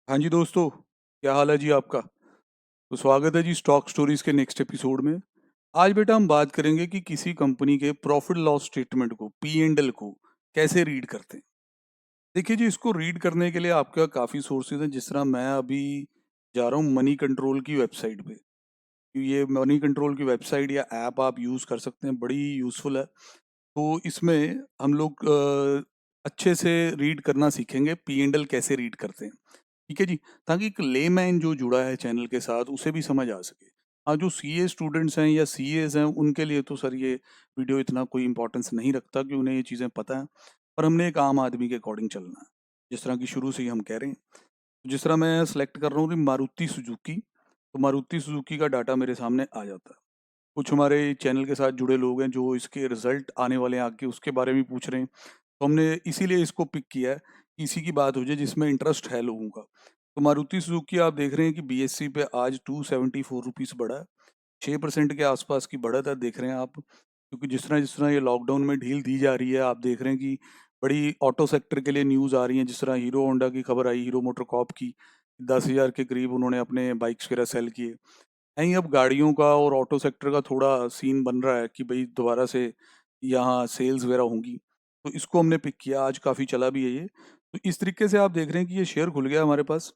हाँ जी दोस्तों, क्या हाल है जी आपका। तो स्वागत है जी स्टॉक स्टोरीज के नेक्स्ट एपिसोड में। आज बेटा हम बात करेंगे कि किसी कंपनी के प्रॉफिट लॉस स्टेटमेंट को पी एंड एल को कैसे रीड करते हैं। देखिए जी, इसको रीड करने के लिए आपके पास काफ़ी सोर्सेज हैं। जिस तरह मैं अभी जा रहा हूँ मनी कंट्रोल की वेबसाइट पे, कि ये मनी कंट्रोल की वेबसाइट या ऐप आप यूज़ कर सकते हैं, बड़ी यूज़फुल है। तो इसमें हम लोग अच्छे से रीड करना सीखेंगे, पी एंड एल कैसे रीड करते हैं। ठीक है जी, ताकि एक लेमैन जो जुड़ा है चैनल के साथ उसे भी समझ आ सके। हाँ, जो सीए स्टूडेंट्स हैं या सीएज हैं उनके लिए तो सर ये वीडियो इतना कोई इंपॉर्टेंस नहीं रखता कि उन्हें ये चीज़ें पता है। पर हमने एक आम आदमी के अकॉर्डिंग चलना है, जिस तरह की शुरू से ही हम कह रहे हैं। जिस तरह मैं सेलेक्ट कर रहा हूँ कि मारुति सुजुकी, तो मारुति सुजुकी का डाटा मेरे सामने आ जाता है। कुछ हमारे चैनल के साथ जुड़े लोग हैं जो इसके रिजल्ट आने वाले हैं आगे, उसके बारे में पूछ रहे हैं। तो हमने इसीलिए इसको पिक किया है कि इसी की बात हो जाए जिसमें इंटरेस्ट है लोगों का। तो मारुति सुजुकी आप देख रहे हैं कि बीएससी पे आज 274 रुपीज़ बढ़ा है। 6% के आसपास की बढ़त है, देख रहे हैं आप। क्योंकि जिस तरह ये लॉकडाउन में ढील दी जा रही है, आप देख रहे हैं कि बड़ी ऑटो सेक्टर के लिए न्यूज़ आ रही है। जिस तरह हीरो होंडा की खबर आई, हीरो मोटोकॉर्प की, 10,000 के करीब उन्होंने अपने बाइक्स वगैरह सेल किए। नहीं, अब गाड़ियों का और ऑटो सेक्टर का थोड़ा सीन बन रहा है कि भाई दोबारा से यहाँ सेल्स वगैरह होंगी। तो इसको हमने पिक किया, आज काफ़ी चला भी है ये। तो इस तरीके से आप देख रहे हैं कि ये शेयर खुल गया हमारे पास।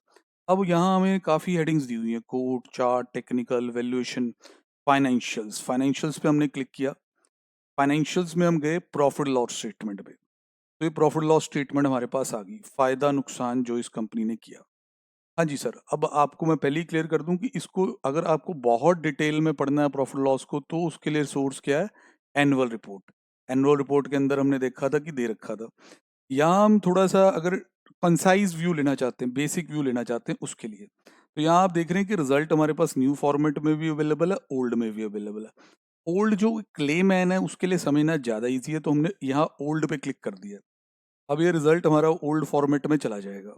अब यहाँ हमें काफ़ी हेडिंग्स दी हुई हैं, code, chart, technical, valuation, financials. Financials पे हमने क्लिक किया। फाइनेंशियल्स में हम गए प्रॉफिट लॉस स्टेटमेंट पे। तो ये प्रॉफिट लॉस स्टेटमेंट हमारे पास आ गई, फ़ायदा नुकसान जो इस कंपनी ने किया। हाँ जी सर, अब आपको मैं पहले ही क्लियर कर दूं कि इसको अगर आपको बहुत डिटेल में पढ़ना है प्रॉफिट लॉस को, तो उसके लिए सोर्स क्या है, एनुअल रिपोर्ट। एनुअल रिपोर्ट के अंदर हमने देखा था कि दे रखा था। यहाँ हम थोड़ा सा अगर कंसाइज व्यू लेना चाहते हैं, बेसिक व्यू लेना चाहते हैं, उसके लिए तो यहाँ आप देख रहे हैं कि रिजल्ट हमारे पास न्यू फॉर्मेट में भी अवेलेबल है, ओल्ड में भी अवेलेबल है। ओल्ड जो क्ले मैन है उसके लिए समझना ज़्यादा ईजी है, तो हमने यहाँ ओल्ड पे क्लिक कर दिया। अब ये रिजल्ट हमारा ओल्ड फॉर्मेट में चला जाएगा।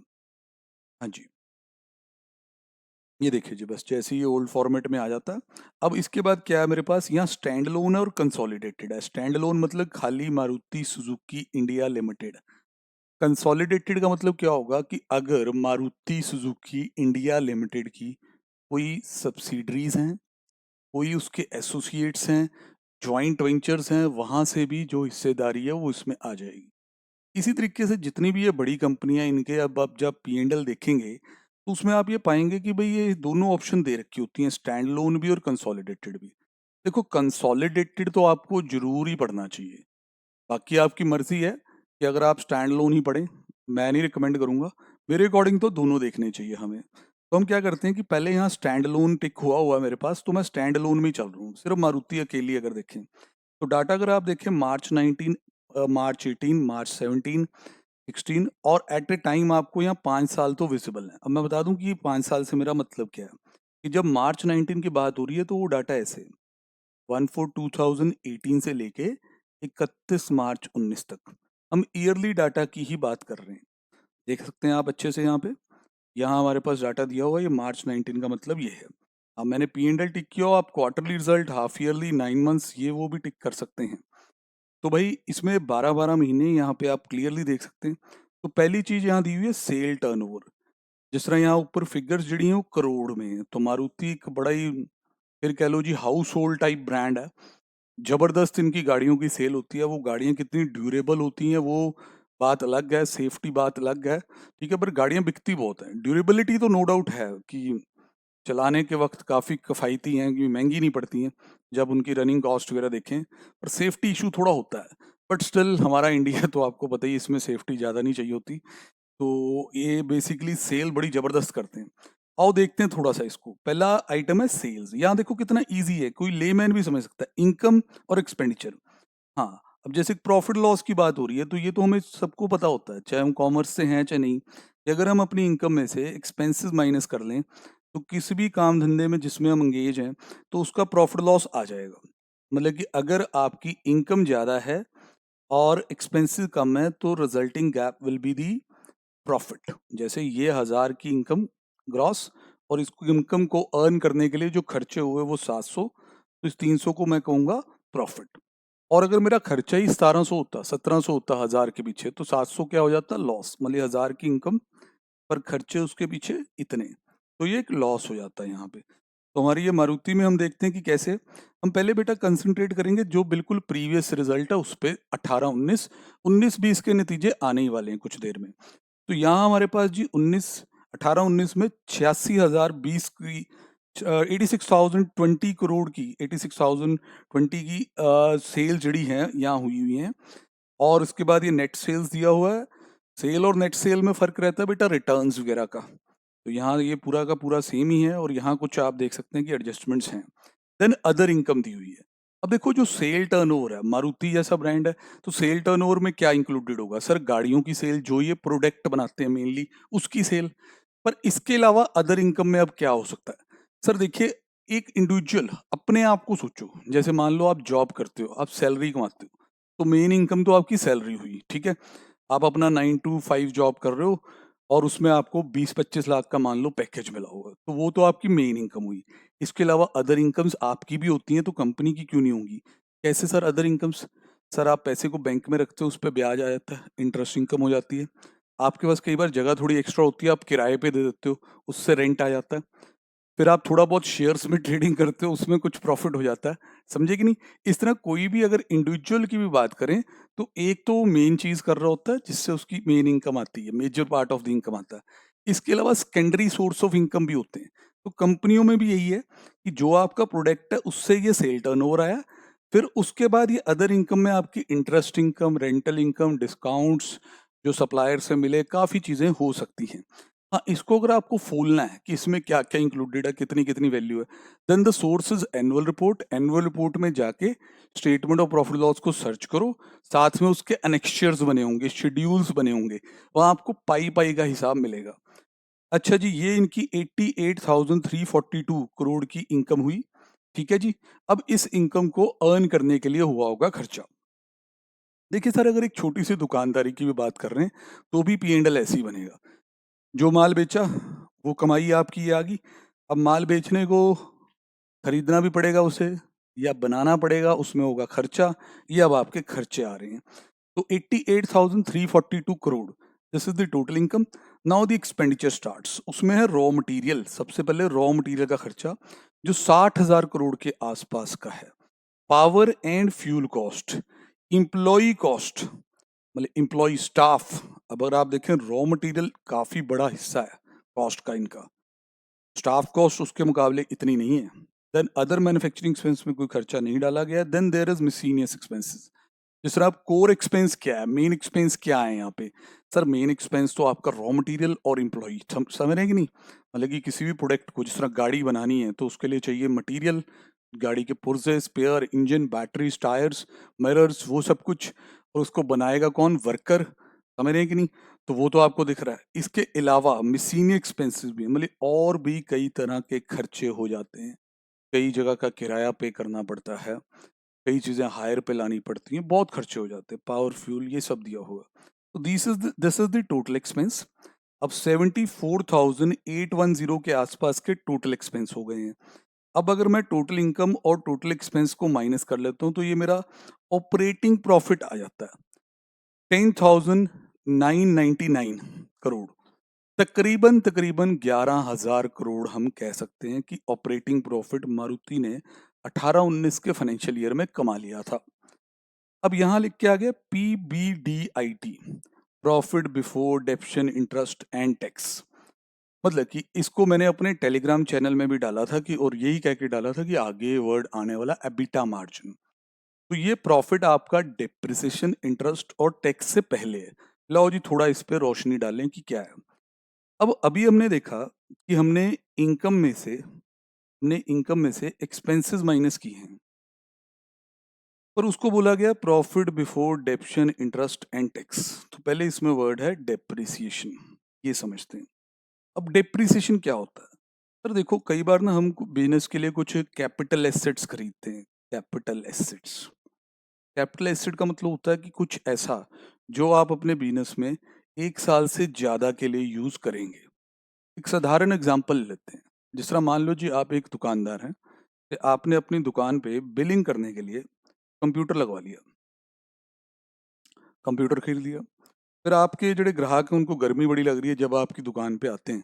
हाँ जी, ये देखिए जी, बस जैसे ही ओल्ड फॉर्मेट में आ जाता है। अब इसके बाद क्या है, मेरे पास यहाँ स्टैंड लोन है और कंसोलिडेटेड है। स्टैंड लोन मतलब खाली Maruti Suzuki India limited. Consolidated का मतलब क्या होगा कि अगर मारुति सुजुकी इंडिया लिमिटेड की कोई सब्सिडरीज हैं, कोई उसके एसोसिएट्स हैं, जॉइंट वेंचर्स हैं, वहां से भी जो हिस्सेदारी है वो इसमें आ जाएगी। इसी तरीके से जितनी भी ये बड़ी कंपनियां, इनके अब आप जब पी एंड एल देखेंगे तो उसमें आप ये पाएंगे कि भाई ये दोनों ऑप्शन दे रखी होती हैं, स्टैंड लोन भी और कंसोलिडेटेड भी। देखो, कंसोलिडेटेड तो आपको जरूर ही पढ़ना चाहिए, बाकी आपकी मर्जी है कि अगर आप स्टैंड लोन ही पढ़ें। मैं नहीं रिकमेंड करूंगा, मेरे अकॉर्डिंग तो दोनों देखने चाहिए हमें। तो हम क्या करते हैं कि पहले यहाँ स्टैंड लोन टिक हुआ हुआ है मेरे पास, तो मैं स्टैंड लोन में ही चल रहा हूँ, सिर्फ मारुति अकेली अगर देखें। तो डाटा अगर आप देखें, मार्च 19, मार्च 18, मार्च 17, 16, और एट ए टाइम आपको यहाँ 5 साल तो विजिबल है। अब मैं बता दूं कि ये 5 साल से मेरा मतलब क्या है। कि जब मार्च 19 की बात हो रही है तो वो डाटा ऐसे है, 1/4/2018 से लेके 31 मार्च 19 तक। हम ईयरली डाटा की ही बात कर रहे हैं। देख सकते हैं आप अच्छे से यहाँ पे, यहाँ हमारे पास डाटा दिया हुआ है, ये मार्च 19 का मतलब ये है। अब मैंने पी एंड एल टिक किया, आप quarterly result, half yearly, 9 months, ये वो भी टिक कर सकते हैं। तो भाई इसमें 12-12 महीने यहाँ पे आप क्लियरली देख सकते हैं। तो पहली चीज यहाँ दी हुई है सेल टर्नओवर। जिस तरह यहाँ ऊपर फिगर्स जड़ी हैं वो करोड़ में है, तो मारुति एक बड़ा ही, फिर कह लो जी, हाउस होल्ड टाइप ब्रांड है। जबरदस्त इनकी गाड़ियों की सेल होती है। वो गाड़ियाँ कितनी ड्यूरेबल होती हैं वो बात अलग है, सेफ्टी बात अलग है, ठीक है, पर गाड़ियाँ बिकती बहुत हैं। ड्यूरेबिलिटी तो नो डाउट है कि चलाने के वक्त काफ़ी किफ़ायती हैं, कि महंगी नहीं पड़ती हैं जब उनकी रनिंग कॉस्ट वगैरह देखें। पर सेफ्टी इशू थोड़ा होता है, बट स्टिल हमारा इंडिया तो आपको पता ही, इसमें सेफ्टी ज़्यादा नहीं चाहिए होती। तो ये बेसिकली सेल बड़ी ज़बरदस्त करते हैं। आओ देखते हैं थोड़ा सा इसको। पहला आइटम है सेल्स। यहाँ देखो कितना ईजी है, कोई लेमैन भी समझ सकता है, इनकम और एक्सपेंडिचर। हाँ, अब जैसे प्रॉफिट लॉस की बात हो रही है तो ये तो हमें सबको पता होता है, चाहे हम कॉमर्स से हैं चाहे नहीं, कि अगर हम अपनी इनकम में से एक्सपेंसेस माइनस कर लें तो किसी भी काम धंधे में जिसमें हम एंगेज हैं तो उसका प्रॉफिट लॉस आ जाएगा। मतलब कि अगर आपकी इनकम ज़्यादा है और एक्सपेंसेस कम है तो resulting gap will be the profit. जैसे ये 1000 की इनकम ग्रॉस, और इस इनकम को अर्न करने के लिए जो खर्चे हुए वो 700, तो इस 300 को मैं कहूँगा प्रॉफिट। और अगर मेरा खर्चा ही 1700 होता, 1700 होता 1000 के पीछे, तो 700 क्या हो जाता, लॉस। मतलब 1000 की इनकम पर खर्चे उसके पीछे इतने, तो ये एक लॉस हो जाता है यहाँ पे। तो हमारी ये मारुति में हम देखते हैं कि कैसे हम पहले बेटा कंसंट्रेट करेंगे जो बिल्कुल प्रीवियस रिजल्ट है उस पर, 18 19 19 20 के नतीजे आने ही वाले हैं कुछ देर में। तो यहाँ हमारे पास जी 18 19 में 86,020 की 86,020 करोड़ की 86,020 की सेल जड़ी है यहाँ हुई हुई है। और उसके बाद ये नेट सेल्स दिया हुआ है। सेल और नेट सेल में फर्क रहता है बेटा रिटर्न्स वगैरह का। तो यहाँ ये पूरा का पूरा सेम ही है और यहाँ कुछ आप देख सकते हैं कि एडजस्टमेंट्स हैं। देन अदर इनकम दी हुई है। अब देखो जो सेल टर्नओवर है, मारुति जैसा ब्रांड है तो सेल टर्नओवर में क्या इंक्लूडेड होगा सर? गाड़ियों की सेल, जो ये प्रोडक्ट बनाते हैं मेनली उसकी सेल। पर इसके अलावा अदर इनकम में अब क्या हो सकता है सर? देखिए, एक इंडिविजुअल अपने आप को सोचो, जैसे मान लो आप जॉब करते हो, आप सैलरी कमाते हो, तो मेन इनकम तो आपकी सैलरी हुई, ठीक है। आप अपना 9 to 5 जॉब कर रहे हो और उसमें आपको 20-25 लाख का मान लो पैकेज मिला होगा, तो वो तो आपकी मेन इनकम हुई। इसके अलावा अदर इनकम्स आपकी भी होती हैं, तो कंपनी की क्यों नहीं होंगी? कैसे सर अदर इनकम्स? सर आप पैसे को बैंक में रखते हो, उस पर ब्याज आ जाता है, इंटरेस्ट इनकम हो जाती है। आपके पास कई बार जगह थोड़ी एक्स्ट्रा होती है, आप किराए पे दे देते हो, उससे रेंट आ जाता है। फिर आप थोड़ा बहुत शेयर्स में ट्रेडिंग करते हो, उसमें कुछ प्रॉफिट हो जाता है। समझे कि नहीं? इस तरह कोई भी अगर इंडिविजुअल की भी बात करें तो एक तो मेन चीज कर रहा होता है जिससे उसकी मेन इनकम आती है, major part of the income आता है। इसके अलावा सेकेंडरी सोर्स ऑफ इनकम भी होते हैं। तो कंपनियों में भी यही है कि जो आपका प्रोडक्ट है उससे ये सेल टर्नओवर आया, फिर उसके बाद ये अदर इनकम में आपकी interest income, rental income, discounts जो सप्लायर से मिले, काफी चीजें हो सकती हैं। हाँ, इसको अगर आपको फूलना है कि इसमें क्या क्या इंक्लूडेड है, कितनी कितनी वैल्यू है, then the source is annual report. Annual report में जाके स्टेटमेंट ऑफ प्रॉफिट लॉस को सर्च करो, साथ में उसके अनेक्शर्स बने होंगे, शेड्यूल्स बने होंगे, वहां आपको पाई पाई का हिसाब मिलेगा। अच्छा जी, ये इनकी 88,342 करोड़ की इनकम हुई, ठीक है जी। अब इस इनकम को अर्न करने के लिए हुआ होगा खर्चा। देखिए सर, अगर एक छोटी सी दुकानदारी की भी बात कर रहे हैं तो भी पी एंड एल ऐसे ही बनेगा। जो माल बेचा वो कमाई आपकी ये आ गई। अब माल बेचने को खरीदना भी पड़ेगा उसे, या बनाना पड़ेगा, उसमें होगा खर्चा। ये अब आपके खर्चे आ रहे हैं। तो 88,342 crore, this is the total income. Now the expenditure starts. उसमें है रॉ मटेरियल। सबसे पहले रॉ मटेरियल का खर्चा जो 60,000 करोड़ के आसपास का है। Power and fuel cost, employee cost, मतलब इम्प्लॉय स्टाफ। अब अगर आप देखें रॉ मटेरियल काफी बड़ा हिस्सा है कॉस्ट का इनका, स्टाफ कॉस्ट उसके मुकाबले इतनी नहीं है। देन अदर मैन्युफैक्चरिंग एक्सपेंस में कोई खर्चा नहीं डाला गया। Then there is miscellaneous expenses. जिस तरह आप कोर एक्सपेंस क्या है, मेन एक्सपेंस क्या है यहाँ पे? सर मेन एक्सपेंस तो आपका रॉ मटेरियल और इम्प्लॉय, समझ रहे हैं कि नहीं? मतलब कि किसी भी प्रोडक्ट को, जिस तरह गाड़ी बनानी है तो उसके लिए चाहिए मटेरियल, गाड़ी के पुर्जे, spare, engine, batteries, tyres, mirrors, वो सब कुछ। और उसको बनाएगा कौन? वर्कर। समझ रहे हैं कि नहीं? तो वो तो आपको दिख रहा है। इसके अलावा मिससीनियस एक्सपेंसेस भी, मतलब और भी कई तरह के खर्चे हो जाते हैं। कई जगह का किराया पे करना पड़ता है, कई चीजें हायर पे लानी पड़ती हैं, बहुत खर्चे हो जाते हैं, पावर फ्यूल ये सब दिया हुआ। तो this is the total expense. अब 74,810 के आसपास के टोटल एक्सपेंस हो गए हैं। अब अगर मैं टोटल इनकम और टोटल एक्सपेंस को माइनस कर लेता हूँ तो ये मेरा ऑपरेटिंग प्रॉफिट आ जाता है 10,999 करोड़। तकरीबन तकरीबन 11,000 करोड़ हम कह सकते हैं कि ऑपरेटिंग प्रॉफिट मारुति ने 18-19 के फाइनेंशियल ईयर में कमा लिया था। अब यहां लिख के आ गया PBDIT, profit before डेप्शन interest and tax. मतलब कि इसको मैंने अपने टेलीग्राम चैनल में भी डाला था कि, और यही कह के डाला था कि आगे वर्ड आने वाला एबिटा मार्जिन। तो ये प्रॉफिट आपका डिप्रिसिएशन, इंटरेस्ट और टैक्स से पहले है। लाओ जी थोड़ा इस पे रोशनी डालें कि क्या है। अब अभी हमने देखा कि हमने इनकम में से एक्सपेंसेस माइनस की हैं, पर उसको बोला गया profit before डेप्शन interest and tax. तो पहले इसमें वर्ड है डेप्रिसिएशन, ये समझते हैं। अब डेप्रिसिएशन क्या होता है? सर देखो, कई बार ना हम बिजनेस के लिए कुछ कैपिटल एसेट्स खरीदते हैं। कैपिटल एसेट्स, कैपिटल एसेट का मतलब होता है कि कुछ ऐसा जो आप अपने बिजनेस में 1 साल से ज्यादा के लिए यूज करेंगे। एक साधारण एग्जांपल लेते हैं। जिस तरह मान लो जी आप एक दुकानदार हैं, कि आपने अपनी दुकान पे बिलिंग करने के लिए कंप्यूटर लगवा लिया, कंप्यूटर खरीद लिया। फिर आपके जो ग्राहक हैं उनको गर्मी बड़ी लग रही है, जब आपकी दुकान पे आते हैं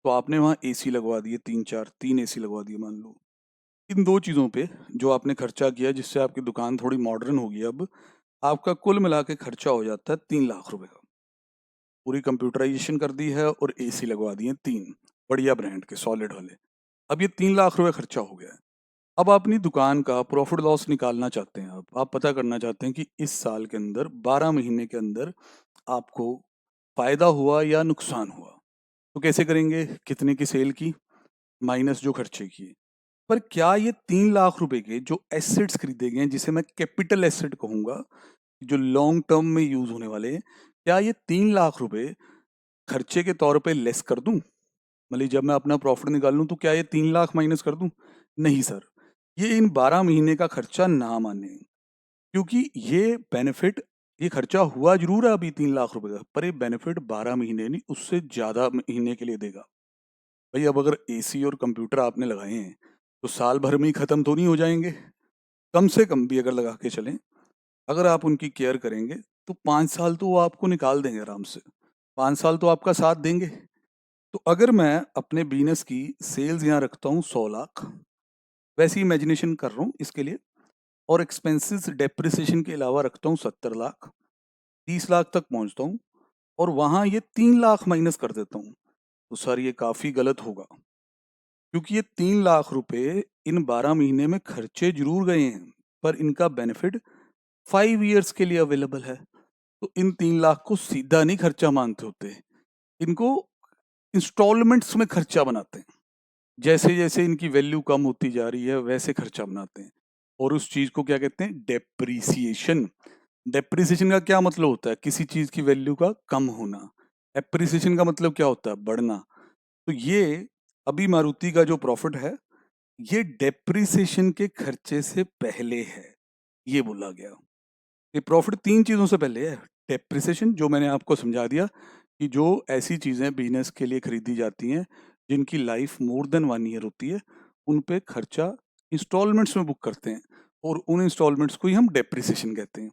तो आपने वहाँ एसी लगवा दिए, तीन एसी लगवा दिए मान लो। इन दो चीज़ों पे जो आपने खर्चा किया जिससे आपकी दुकान थोड़ी मॉडर्न होगी, अब आपका कुल मिला के खर्चा हो जाता है 3 लाख रुपए का। पूरी कंप्यूटराइजेशन कर दी है और एसी लगवा दिए 3 बढ़िया ब्रांड के सॉलिड वाले। अब ये 3 लाख रुपए खर्चा हो गया है। अब आप अपनी दुकान का प्रॉफिट लॉस निकालना चाहते हैं, आप पता करना चाहते हैं कि इस साल के अंदर 12 महीने के अंदर आपको फायदा हुआ या नुकसान हुआ। तो कैसे करेंगे? कितने की सेल की माइनस जो खर्चे किए। पर क्या ये 3 लाख रुपए के जो एसेट्स खरीदे गए हैं, जिसे मैं कैपिटल एसेट कहूंगा, जो लॉन्ग टर्म में यूज होने वाले हैं, क्या ये 3 लाख रुपए खर्चे के तौर पे लेस कर दूं? मतलब जब मैं अपना प्रॉफिट निकालूं तो क्या ये 3 लाख माइनस कर दूं? नहीं सर, ये इन 12 महीने का खर्चा ना माने, क्योंकि ये बेनिफिट, ये खर्चा हुआ जरूर है अभी 3 लाख रुपए का, पर ये बेनिफिट 12 महीने नहीं, उससे ज्यादा महीने के लिए देगा। भाई अब अगर एसी और कंप्यूटर आपने लगाए हैं तो साल भर में ही खत्म तो नहीं हो जाएंगे। कम से कम भी अगर लगा के चलें, अगर आप उनकी केयर करेंगे तो 5 साल तो वो आपको निकाल देंगे आराम से। 5 साल तो आपका साथ देंगे। तो अगर मैं अपने बिजनेस की सेल्स यहाँ रखता हूँ 100 लाख, वैसी इमेजिनेशन कर रहा हूँ इसके लिए, और एक्सपेंसेस डेप्रिसिएशन के अलावा रखता हूँ 70 लाख, 30 लाख तक पहुँचता हूँ, और वहाँ ये 3 लाख माइनस कर देता हूँ, तो सर ये काफ़ी गलत होगा, क्योंकि ये 3 लाख रुपए इन 12 महीने में खर्चे जरूर गए हैं, पर इनका बेनिफिट 5 ईयर्स के लिए अवेलेबल है। तो इन 3 लाख को सीधा नहीं खर्चा मानते होते, इनको इंस्टॉलमेंट्स में खर्चा बनाते हैं। जैसे जैसे इनकी वैल्यू कम होती जा रही है वैसे खर्चा बनाते हैं, और उस चीज को क्या कहते हैं? डेप्रिसिएशन। डेप्रिसिएशन का क्या मतलब होता है? किसी चीज की वैल्यू का कम होना। एप्रिसिएशन का मतलब क्या होता है? बढ़ना। तो ये अभी मारुति का जो प्रॉफिट है, ये डेप्रिसिएशन के खर्चे से पहले है, ये बोला गया। ये प्रॉफिट 3 चीजों से पहले है। डेप्रिसिएशन, जो मैंने आपको समझा दिया, कि जो ऐसी चीजें बिजनेस के लिए खरीदी जाती हैं जिनकी लाइफ मोर देन 1 ईयर होती है, उन पे खर्चा इंस्टॉलमेंट्स में बुक करते हैं, और उन इंस्टॉलमेंट्स को ही हम डेप्रिसिएशन कहते हैं।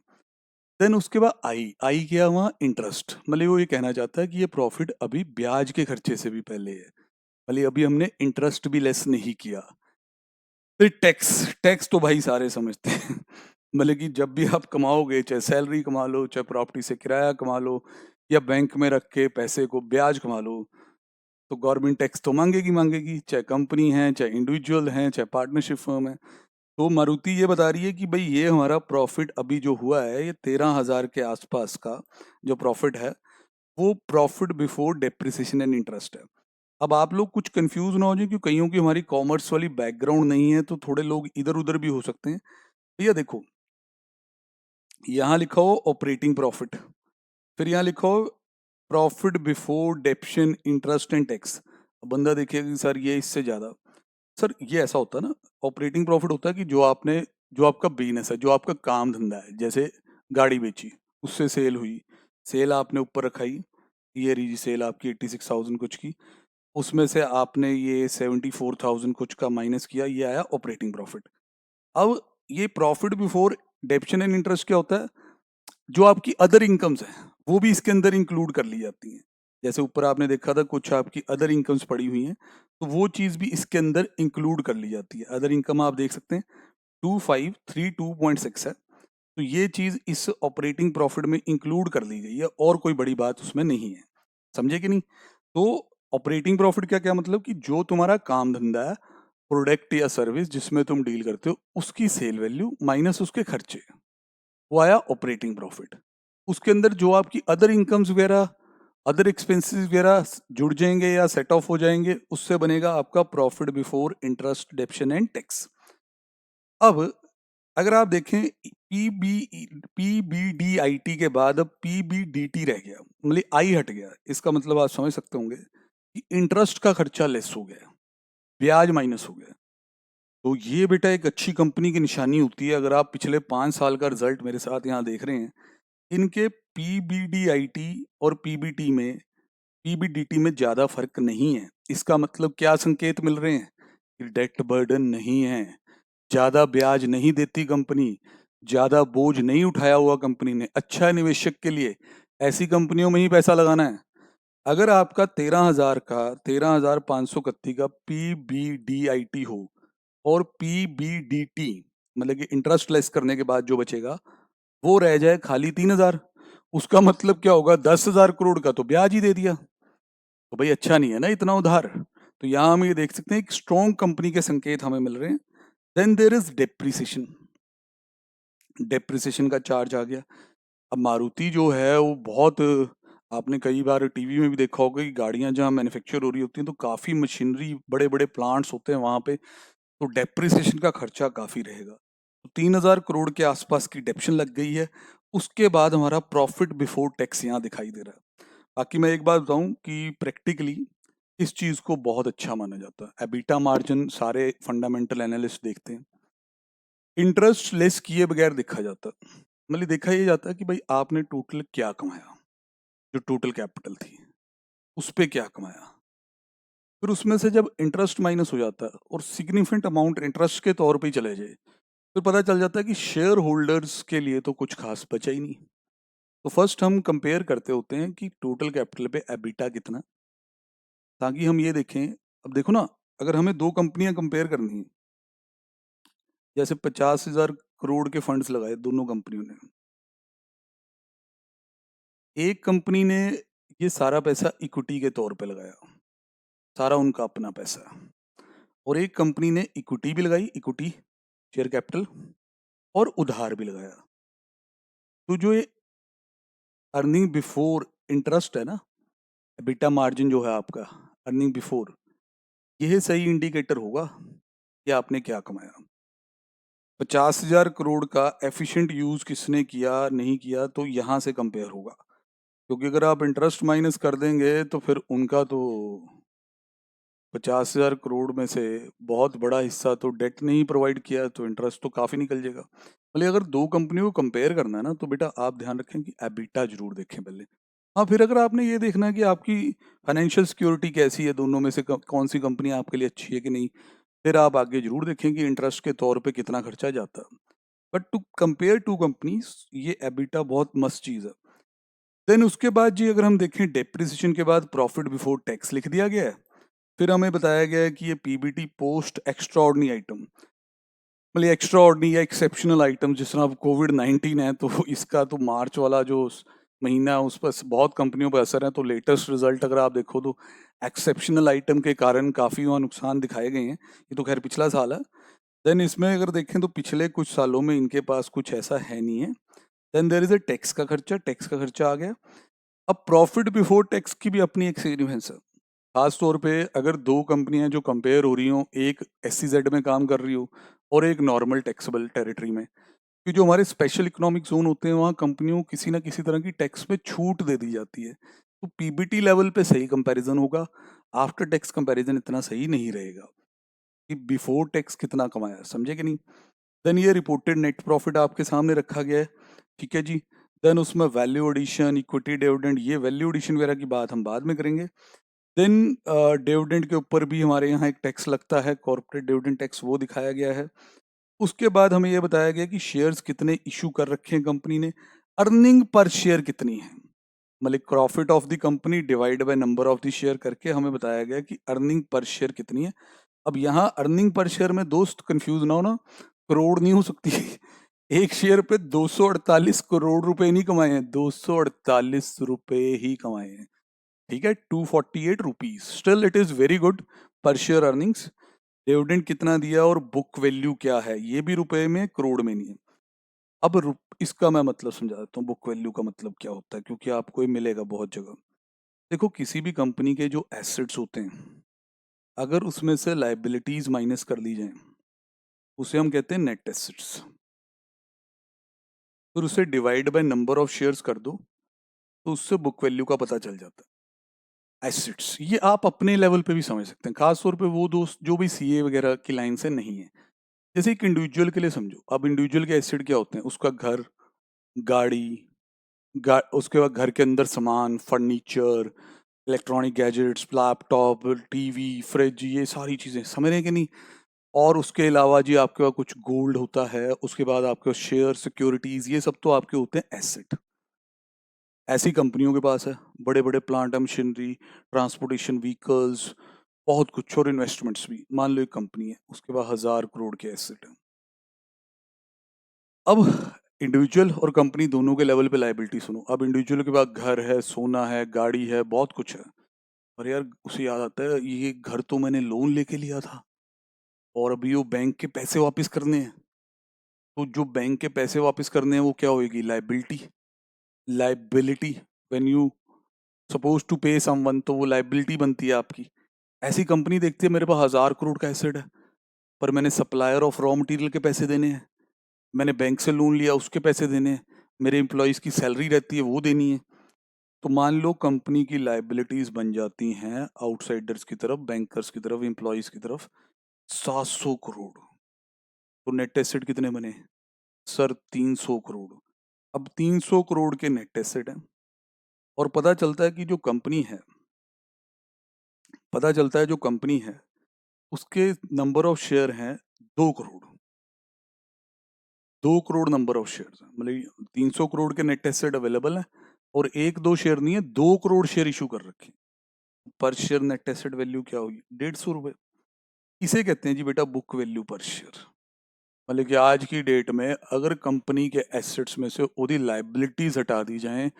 देन उसके बाद आई आई क्या हुआ? इंटरेस्ट। मतलब वो ये कहना चाहता है कि ये प्रॉफिट अभी ब्याज के खर्चे से भी पहले है, मतलब अभी हमने इंटरेस्ट भी लेस नहीं किया। फिर टैक्स। टैक्स तो भाई सारे समझते हैं मतलब कि जब भी आप कमाओगे, चाहे सैलरी कमा लो, चाहे प्रॉपर्टी से किराया कमा लो, या बैंक में रख के पैसे को ब्याज कमा लो, तो गवर्नमेंट टैक्स तो मांगेगी मांगेगी, चाहे कंपनी है, चाहे इंडिविजुअल है, चाहे पार्टनरशिप फर्म है। तो मारुति ये बता रही है कि भाई ये हमारा प्रॉफिट अभी जो हुआ है, ये 13,000 के आसपास का जो प्रॉफिट है, वो profit before depreciation and interest है। अब आप लोग कुछ कंफ्यूज ना हो जाए, क्योंकि कईयों की हमारी कॉमर्स वाली बैकग्राउंड नहीं है, तो थोड़े लोग इधर उधर भी हो सकते हैं। भैया देखो, यहाँ लिखा हो ऑपरेटिंग प्रॉफिट, फिर यहाँ लिखा हो profit before डेप्शन interest and tax. बंदा देखेगा कि सर ये इससे ज्यादा। सर ये ऐसा होता है ना, ऑपरेटिंग प्रॉफिट होता है कि जो आपने, जो आपका बिजनेस है, जो आपका काम धंधा है, जैसे गाड़ी बेची, उससे सेल हुई, सेल आपने ऊपर रखाई, ये रही सेल आपकी 86,000 कुछ की, उसमें से आपने ये 74,000 कुछ का माइनस किया, ये आया ऑपरेटिंग प्रॉफिट। अब ये प्रॉफिट बिफोर डेप्शन एंड इंटरेस्ट क्या होता है? जो आपकी अदर इनकम्स हैं वो भी इसके अंदर इंक्लूड कर ली जाती हैं। जैसे ऊपर आपने देखा था कुछ आपकी अदर इनकम्स पड़ी हुई हैं, तो वो चीज़ भी इसके अंदर इंक्लूड कर ली जाती है। अदर इनकम आप देख सकते हैं 2532.6 है, तो ये चीज़ इस ऑपरेटिंग प्रॉफिट में इंक्लूड कर ली गई है, और कोई बड़ी बात उसमें नहीं है। समझे कि नहीं? तो ऑपरेटिंग प्रॉफिट क्या क्या मतलब कि जो तुम्हारा काम धंधा है, प्रोडक्ट या सर्विस जिसमें तुम डील करते हो, उसकी सेल वैल्यू माइनस उसके खर्चे, वो आया ऑपरेटिंग प्रॉफिट। उसके अंदर जो आपकी अदर इनकम्स वगैरह, अदर एक्सपेंसेस वगैरह जुड़ जाएंगे या सेट ऑफ हो जाएंगे, उससे बनेगा आपका profit before interest डेप्शन and tax. अब अगर आप देखें, पीबीडीआईटी के बाद अब पीबीडीटी रह गया, मतलब आई हट गया। इसका मतलब आप समझ सकते होंगे कि इंटरेस्ट का खर्चा लेस हो गया, ब्याज माइनस हो गया। तो ये बेटा एक अच्छी कंपनी की निशानी होती है। अगर आप पिछले 5 साल का रिजल्ट मेरे साथ यहाँ देख रहे हैं, इनके पीबीडीआईटी और पीबीडीटी में ज़्यादा फर्क नहीं है। इसका मतलब क्या संकेत मिल रहे हैं? कि डेट बर्डन नहीं है, ज़्यादा ब्याज नहीं देती कंपनी, ज़्यादा बोझ नहीं उठाया हुआ कंपनी ने। अच्छा है निवेशक के लिए ऐसी कंपनियों में ही पैसा लगाना है। अगर आपका 13,000 का 13,531 का PBDIT हो और PBDT मतलब कि इंटरेस्ट लेस करने के बाद जो बचेगा वो रह जाए खाली 3,000, उसका मतलब क्या होगा? 10,000 करोड़ का तो ब्याज ही दे दिया। तो भाई अच्छा नहीं है ना इतना उधार। तो यहाँ हम ये देख सकते हैं एक स्ट्रॉन्ग कंपनी के संकेत हमें मिल रहे हैं। Then there is depreciation. Depreciation का चार्ज आ गया। अब मारुति जो है वो बहुत, आपने कई बार टीवी में भी देखा होगा कि गाड़ियां जहाँ मैन्युफैक्चर हो रही होती हैं तो काफी मशीनरी, बड़े बड़े प्लांट्स होते हैं वहां पे, तो डेप्रिसिएशन का खर्चा काफी रहेगा। तो 3,000 करोड़ के आसपास की डेप्शन लग गई है। उसके बाद हमारा प्रॉफिट बिफोर टैक्स यहाँ दिखाई दे रहा है। बाकी मैं एक बात बताऊं कि प्रैक्टिकली इस चीज को बहुत अच्छा माना जाता है। एबिटा मार्जिन सारे फंडामेंटल एनालिस्ट देखते हैं, इंटरेस्ट लेस किए बगैर देखा जाता है। मतलब देखा ये जाता है कि भाई आपने टोटल क्या कमाया, जो टोटल कैपिटल थी उस पे क्या कमाया। फिर उसमें से जब इंटरेस्ट माइनस हो जाता है और सिग्निफिकेंट अमाउंट इंटरेस्ट के तौर पे ही चले जाए, फिर पता चल जाता है कि शेयर होल्डर्स के लिए तो कुछ खास बचा ही नहीं। तो फर्स्ट हम कंपेयर करते होते हैं कि टोटल कैपिटल पे एबिटा कितना, ताकि हम ये देखें। अब देखो ना, अगर हमें दो कंपनियां कंपेयर करनी है, जैसे 50,000 करोड़ के फंड्स लगाए दोनों कंपनियों ने, एक कंपनी ने ये सारा पैसा इक्विटी के तौर पे लगाया, सारा उनका अपना पैसा, और एक कंपनी ने इक्विटी भी लगाई, इक्विटी शेयर कैपिटल, और उधार भी लगाया। तो जो ये अर्निंग बिफोर इंटरेस्ट है ना, बीटा मार्जिन जो है आपका अर्निंग बिफोर, यह सही इंडिकेटर होगा कि आपने क्या कमाया। 50,000 करोड़ का एफिशिएंट यूज किसने किया नहीं किया, तो यहां से कंपेयर होगा। क्योंकि अगर आप इंटरेस्ट माइनस कर देंगे तो फिर उनका तो 50,000 करोड़ में से बहुत बड़ा हिस्सा तो डेट ने ही प्रोवाइड किया है, तो इंटरेस्ट तो काफी निकल जाएगा। मतलब अगर दो कंपनियों को कंपेयर करना है ना, तो बेटा आप ध्यान रखें कि एबिटा जरूर देखें पहले। हाँ, फिर अगर आपने ये देखना है कि आपकी फाइनेंशियल सिक्योरिटी कैसी है, दोनों में से कौन सी कंपनी आपके लिए अच्छी है कि नहीं, फिर आप आगे जरूर देखें कि इंटरेस्ट के तौर पे कितना खर्चा जाता है। But to compare two companies, ये एबिटा बहुत मस्त चीज है। देन उसके बाद जी अगर हम देखें डेप्रिसिएशन के बाद प्रॉफिट बिफोर टैक्स लिख दिया गया है। फिर हमें बताया गया है कि ये PBT post extra ordinary item, मतलब एक्स्ट्रा ऑर्डिनरी या एक्सेप्शनल आइटम, जिस तरह अब कोविड-19 है तो इसका तो मार्च वाला जो महीना है उस पर बहुत कंपनियों पर असर है। तो लेटेस्ट रिजल्ट अगर आप देखो तो एक्सेप्शनल आइटम के कारण काफी वहाँ नुकसान दिखाए गए हैं। ये तो खैर पिछला साल है। देन इसमें अगर देखें तो पिछले कुछ सालों में इनके पास कुछ ऐसा है नहीं है। Then there is a tax का खर्चा, टैक्स का खर्चा आ गया। अब प्रॉफिट बिफोर टैक्स की भी अपनी एक सिग्निफिकेंस है। खास तौर पे अगर दो कंपनियां जो कंपेयर हो रही हो, एक एससीजेड में काम कर रही हो और एक नॉर्मल टैक्सेबल टेरिटरी में, कि जो हमारे स्पेशल इकोनॉमिक जोन होते हैं वहाँ कंपनियों को किसी ना किसी तरह की टैक्स में छूट दे दी जाती है। तो पीबीटी लेवल पे सही कंपैरिजन होगा, आफ्टर टैक्स कंपैरिजन इतना सही नहीं रहेगा कि बिफोर टैक्स कितना कमाया, समझे कि नहीं। देन ये रिपोर्टेड नेट प्रॉफिट आपके सामने रखा गया है, ठीक है जी। देन उसमें वैल्यू एडिशन, इक्विटी डिविडेंड, ये वैल्यू एडिशन वगैरह की बात हम बाद में करेंगे। देन डिविडेंड के ऊपर भी हमारे यहाँ एक टैक्स लगता है, कॉर्पोरेट डिविडेंड टैक्स, वो दिखाया गया है। उसके बाद हमें यह बताया गया कि शेयर्स कितने इशू कर रखे हैं कंपनी ने, अर्निंग पर शेयर कितनी है, मतलब profit of the company divide by number of the share करके हमें बताया गया कि अर्निंग पर शेयर कितनी है। अब यहाँ अर्निंग पर शेयर में दोस्त कंफ्यूज ना हो ना, करोड़ नहीं हो सकती। एक शेयर पे 248 करोड़ रुपए नहीं कमाए हैं, 248 रुपए ही कमाए हैं, ठीक है, 248 rupees, still it is very good पर शेयर अर्निंग्स। डिविडेंड कितना दिया और बुक वैल्यू क्या है, ये भी रुपए में करोड़ में नहीं है। अब इसका मैं मतलब समझा देता हूँ, बुक वैल्यू का मतलब क्या होता है, क्योंकि आपको ये मिलेगा बहुत जगह। देखो किसी भी कंपनी के जो एसेट्स होते हैं, अगर उसमें से लाइबिलिटीज माइनस कर दी जाए, उसे हम कहते हैं नेट एसेट्स। फिर उसे divide by number of shares कर दो, तो उससे बुक वैल्यू का पता चल जाता है। एसेट्स ये आप अपने लेवल पे भी समझ सकते हैं, खासतौर पे वो दोस्त जो भी सीए वगैरह की लाइन से नहीं है। जैसे एक इंडिविजुअल के लिए समझो, अब इंडिविजुअल के एसेट क्या होते हैं, उसका घर, गाड़ी, उसके बाद घर के अंदर सामान, furniture, electronic gadgets, laptop, TV, fridge, ये सारी चीजें, समझ रहे हैं कि नहीं। और उसके अलावा जी आपके पास कुछ गोल्ड होता है, उसके बाद आपके पास शेयर, सिक्योरिटीज, ये सब तो आपके होते हैं एसेट। ऐसी कंपनियों के पास है, बड़े बड़े plant and machinery, transportation vehicles, बहुत कुछ, और इन्वेस्टमेंट्स भी। मान लो एक कंपनी है, उसके पास 1,000 करोड़ के एसेट है। अब इंडिविजुअल और कंपनी दोनों के लेवल पे लाइबिलिटी सुनो। अब इंडिविजुअल के पास घर है, सोना है, गाड़ी है, बहुत कुछ है, और यार उसे याद आता है ये घर तो मैंने लोन लेके लिया था और अभी वो बैंक के पैसे वापस करने हैं। तो जो बैंक के पैसे वापस करने हैं वो क्या होएगी? Liability. Liability, when you suppose to pay someone, तो वो लाइबिलिटी बनती है आपकी। ऐसी कंपनी देखती है मेरे पास 1,000 करोड़ का एसेट है, पर मैंने सप्लायर ऑफ रॉ मटेरियल के पैसे देने हैं, मैंने बैंक से लोन लिया उसके पैसे देने हैं, मेरे एम्प्लॉयज की सैलरी रहती है वो देनी है। तो मान लो कंपनी की लाइबिलिटीज बन जाती हैं आउटसाइडर्स की तरफ, बैंकर्स की तरफ, एम्प्लॉयज की तरफ 700 करोड़। तो नेट एसेट कितने बने सर? 300 करोड़। अब 300 करोड़ के नेट एसेट हैं, और पता चलता है जो कंपनी है उसके नंबर ऑफ शेयर हैं 2 crore. 2 crore number of share, मतलब 300 करोड़ के नेट एसेट अवेलेबल है, और एक दो शेयर नहीं है, 2 करोड़ शेयर इशू कर रखे। पर शेयर नेट एसेट वैल्यू क्या होगी? 150 रुपए। इसे कहते हैं जी बेटा बुक वैल्यू पर शेयर। मतलब कि आज की डेट में अगर कंपनी के एसेट्स में से उसकी लाइबिलिटीज हटा दी जाएं,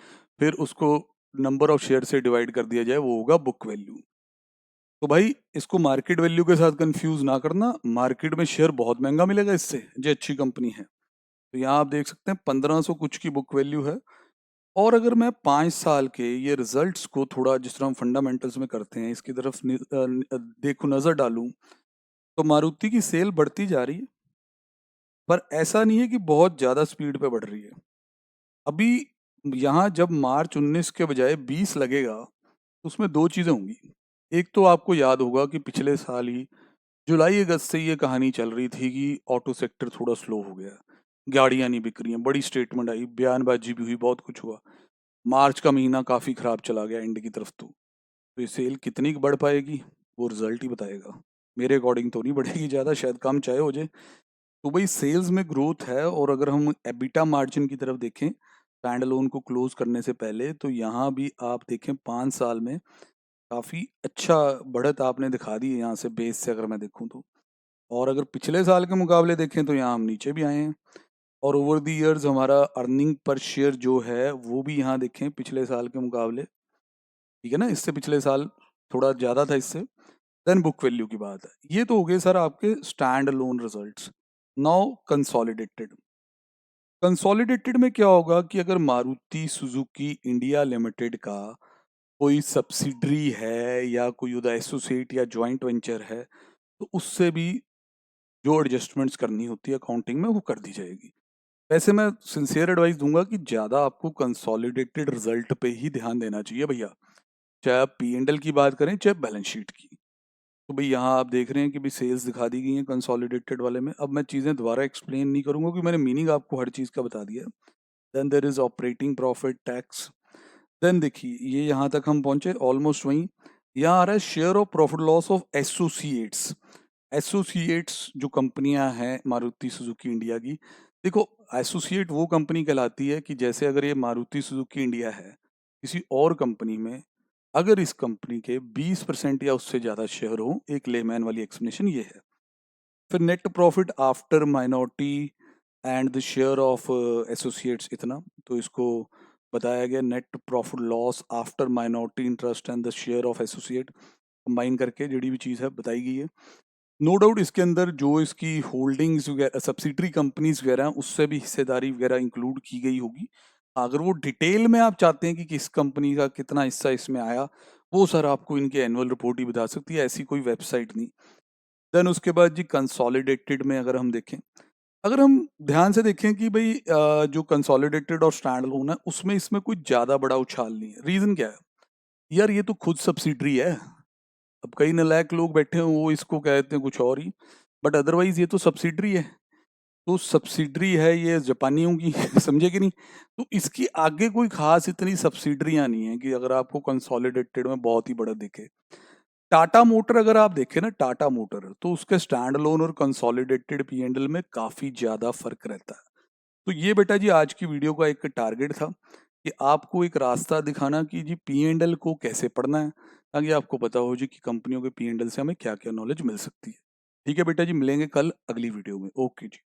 फिर उसको नंबर ऑफ शेयर से डिवाइड कर दिया जाए, वो होगा बुक वैल्यू। तो भाई इसको मार्केट वैल्यू के साथ कंफ्यूज ना करना, मार्केट में शेयर बहुत महंगा मिलेगा इससे, जो अच्छी कंपनी है। तो यहाँ आप देख सकते हैं 1500 कुछ की बुक वैल्यू है। और अगर मैं 5 साल के ये रिजल्ट्स को थोड़ा, जिस तरह हम फंडामेंटल्स में करते हैं, इसकी तरफ देखो, नजर डालूं, तो मारुति की सेल बढ़ती जा रही है, पर ऐसा नहीं है कि बहुत ज्यादा स्पीड पे बढ़ रही है। अभी यहाँ जब मार्च 19 के बजाय 20 लगेगा, तो उसमें दो चीजें होंगी। एक तो आपको याद होगा कि पिछले साल ही जुलाई अगस्त से ये कहानी चल रही थी कि ऑटो सेक्टर थोड़ा स्लो हो गया, गाड़ियां नहीं बिक रही हैं, बड़ी स्टेटमेंट आई, बयानबाजी भी हुई, बहुत कुछ हुआ। मार्च का महीना काफी खराब चला गया एंड की तरफ। तो ये सेल कितनी बढ़ पाएगी वो रिजल्ट ही बताएगा। मेरे अकॉर्डिंग तो नहीं बढ़ेगी ज़्यादा, शायद कम चाहे हो जाए। तो भाई सेल्स में ग्रोथ है, और अगर हम एबिटा मार्जिन की तरफ देखें स्टैंड अलोन को क्लोज करने से पहले, तो यहाँ भी आप देखें 5 साल में काफ़ी अच्छा बढ़त आपने दिखा दी है यहाँ से, बेस से अगर मैं देखूँ तो। और अगर पिछले साल के मुकाबले देखें तो यहाँ हम नीचे भी आए हैं, और ओवर द ईयर्स हमारा अर्निंग पर शेयर जो है वो भी यहाँ देखें पिछले साल के मुकाबले, ठीक है ना, इससे पिछले साल थोड़ा ज़्यादा था इससे। देन बुक वैल्यू की बात है। ये तो हो गए सर आपके stand alone results. Now consolidated. Consolidated में क्या होगा कि अगर मारुति सुजुकी इंडिया लिमिटेड का कोई सब्सिडरी है या कोई उधर एसोसिएट या जॉइंट वेंचर है, तो उससे भी जो एडजस्टमेंट्स करनी होती है अकाउंटिंग में वो कर दी जाएगी। वैसे मैं सिंसियर एडवाइस दूंगा कि ज़्यादा आपको कंसोलिडेटेड रिजल्ट पे ही ध्यान देना चाहिए भैया, चाहे आप पी एंड एल की बात करें चाहे बैलेंस शीट की। तो भाई यहाँ आप देख रहे हैं कि भाई सेल्स दिखा दी गई हैं कंसोलिडेटेड वाले में। अब मैं चीज़ें दोबारा एक्सप्लेन नहीं करूंगा क्योंकि मैंने मीनिंग आपको हर चीज़ का बता दिया है। Then there is operating profit tax. देन देखिए ये यहाँ तक हम पहुंचे ऑलमोस्ट वहीं। यहाँ आ रहा है share of profit loss of associates. Associates जो कंपनियां हैं मारुति सुजुकी इंडिया की, देखो एसोसिएट वो कंपनी कहलाती है कि जैसे अगर ये मारुति सुजुकी इंडिया है, किसी और कंपनी में अगर इस कंपनी के 20% या उससे ज़्यादा शेयर हो, एक लेमैन वाली एक्सप्लेनेशन ये है। फिर net profit after minority and the share of associates इतना, तो इसको बताया गया net profit loss after minority interest and the share of associate, combine करके जड़ी भी चीज़ है बताई गई है। नो डाउट इसके अंदर जो इसकी होल्डिंग्स वगैरह, सब्सिडरी कंपनीज वगैरह हैं, उससे भी हिस्सेदारी वगैरह इंक्लूड की गई होगी। अगर वो डिटेल में आप चाहते हैं कि किस कंपनी का कितना हिस्सा इसमें आया, वो सर आपको इनकी एनुअल रिपोर्ट ही बता सकती है, ऐसी कोई वेबसाइट नहीं। देन उसके बाद जी कंसोलिडेटेड में अगर हम देखें, अगर हम ध्यान से देखें कि भाई जो कंसोलिडेटेड और स्टैंड अलोन है उसमें इसमें कोई ज़्यादा बड़ा उछाल नहीं है। रीज़न क्या है यार? ये तो खुद सब्सिडरी है। अब कई नालायक लोग बैठे हैं वो इसको कहते हैं कुछ और ही, बट अदरवाइज ये तो सब्सिडरी है। तो सब्सिडरी है ये जापानियों की समझे कि नहीं? तो इसकी आगे कोई खास इतनी सब्सिडरियां नहीं है कि अगर आपको कंसोलिडेटेड में बहुत ही बड़ा दिखे। टाटा मोटर अगर आप देखें ना, टाटा मोटर, तो उसके स्टैंड अलोन और कंसोलिडेटेड पी एंड एल में काफी ज्यादा फर्क रहता है। तो ये बेटा जी आज की वीडियो का एक टारगेट था कि आपको एक रास्ता दिखाना कि जी पी एंड एल को कैसे पढ़ना है, ताकि आपको पता हो जी कि कंपनियों के पी एंड एल से हमें क्या क्या नॉलेज मिल सकती है। ठीक है बेटा जी, मिलेंगे कल अगली वीडियो में। ओके जी।